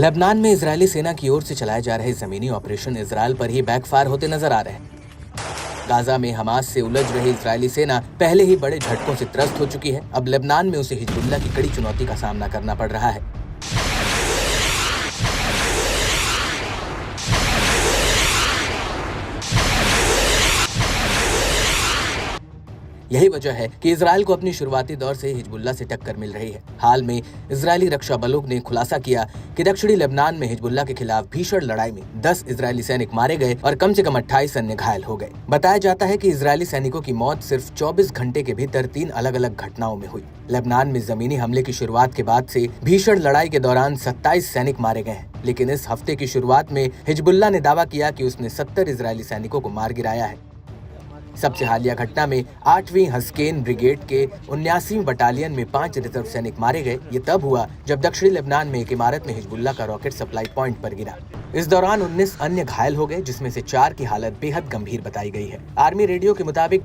Lebanon में Israeli सेना की ओर से चलाए जा रहे जमीनी ऑपरेशन इजरायल पर ही बैकफायर होते नजर आ रहे हैं। गाजा में हमास से उलझ रही इजरायली सेना पहले ही बड़े झटकों से त्रस्त हो चुकी है। अब लेबनान में उसे हिजबुल्लाह की कड़ी चुनौती का सामना करना पड़ रहा है। यही वजह है कि इजरायल को अपनी शुरुआती दौर से हिजबुल्लाह से टक्कर मिल रही है। हाल में इजरायली रक्षा बलों ने खुलासा किया कि दक्षिणी लेबनान में हिजबुल्लाह के खिलाफ भीषण लड़ाई में 10 इजरायली सैनिक मारे गए और कम से कम 28 अन्य घायल हो गए। बताया जाता है कि इजरायली सैनिकों की मौत सिर्फ 24 घंटे के भीतर 3 अलग अलग घटनाओं में हुई। लेबनान में जमीनी हमले की शुरुआत के बाद से भीषण लड़ाई के दौरान 27 सैनिक मारे गए हैं, लेकिन इस हफ्ते की शुरुआत में हिजबुल्लाह ने दावा किया कि उसने 70 इजरायली सैनिकों को मार गिराया है। सबसे हालिया घटना में 8वीं हस्केन ब्रिगेड के 79वीं बटालियन में 5 रिजर्व सैनिक मारे गए। ये तब हुआ जब दक्षिणी लेबनान में एक इमारत में हिजबुल्लाह का रॉकेट सप्लाई पॉइंट पर गिरा। इस दौरान 19 अन्य घायल हो गए, जिसमें से 4 की हालत बेहद गंभीर बताई गई है। आर्मी रेडियो के मुताबिक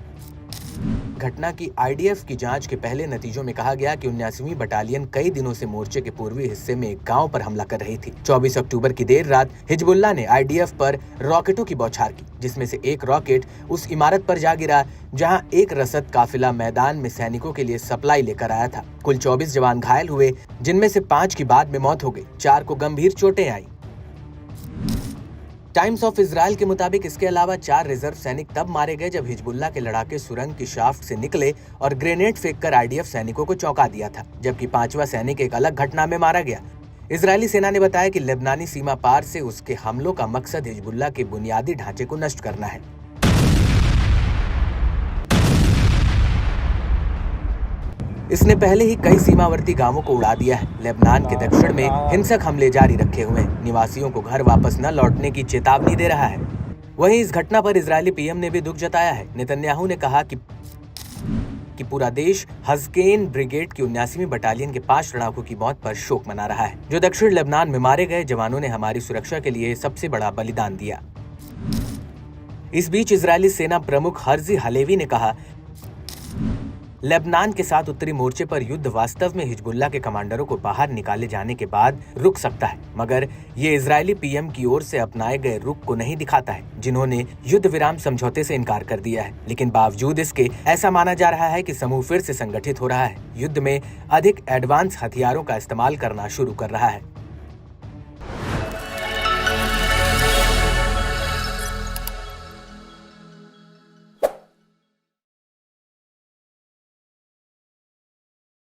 घटना की आईडीएफ की जांच के पहले नतीजों में कहा गया कि 79वीं बटालियन कई दिनों से मोर्चे के पूर्वी हिस्से में एक गांव पर हमला कर रही थी। 24 अक्टूबर की देर रात हिजबुल्लाह ने आईडीएफ पर रॉकेटों की बौछार की, जिसमें से एक रॉकेट उस इमारत पर जा गिरा जहां एक रसद काफिला मैदान में सैनिकों के लिए सप्लाई लेकर आया था। कुल 24 जवान घायल हुए, जिनमें से 5 की बाद में मौत हो गई, 4 को गंभीर चोटें आई। टाइम्स ऑफ इजरायल के मुताबिक इसके अलावा 4 रिजर्व सैनिक तब मारे गए जब हिजबुल्लाह के लड़ाके सुरंग की शाफ्ट से निकले और ग्रेनेड फेंककर आईडीएफ सैनिकों को चौंका दिया था, जबकि 5वां सैनिक एक अलग घटना में मारा गया। इजरायली सेना ने बताया कि लेबनानी सीमा पार से उसके हमलों का मकसद हिजबुल्लाह के बुनियादी ढांचे को नष्ट करना है। इसने पहले ही कई सीमावर्ती गांवों को उड़ा दिया है। लेबनान के दक्षिण में हिंसक हमले जारी रखे हुए हैं। निवासियों को घर वापस न लौटने की चेतावनी दे रहा है। वहीं इस घटना पर इजरायली पीएम ने भी दुख जताया है। नेतन्याहू ने कहा कि पूरा देश हस्केन ब्रिगेड की 79वीं बटालियन के 5 लड़ाकों की मौत पर शोक मना रहा है। जो दक्षिण लेबनान में मारे गए जवानों ने हमारी सुरक्षा के लिए सबसे बड़ा बलिदान दिया। इस बीच इजरायली सेना प्रमुख हर्जी हलेवी ने कहा, लेबनान के साथ उत्तरी मोर्चे पर युद्ध वास्तव में हिजबुल्लाह के कमांडरों को बाहर निकाले जाने के बाद रुक सकता है, मगर ये इजरायली पीएम की ओर से अपनाए गए रुख को नहीं दिखाता है, जिन्होंने युद्ध विराम समझौते से इनकार कर दिया है। लेकिन बावजूद इसके ऐसा माना जा रहा है कि समूह फिर से संगठित हो रहा है, युद्ध में अधिक एडवांस हथियारों का इस्तेमाल करना शुरू कर रहा है।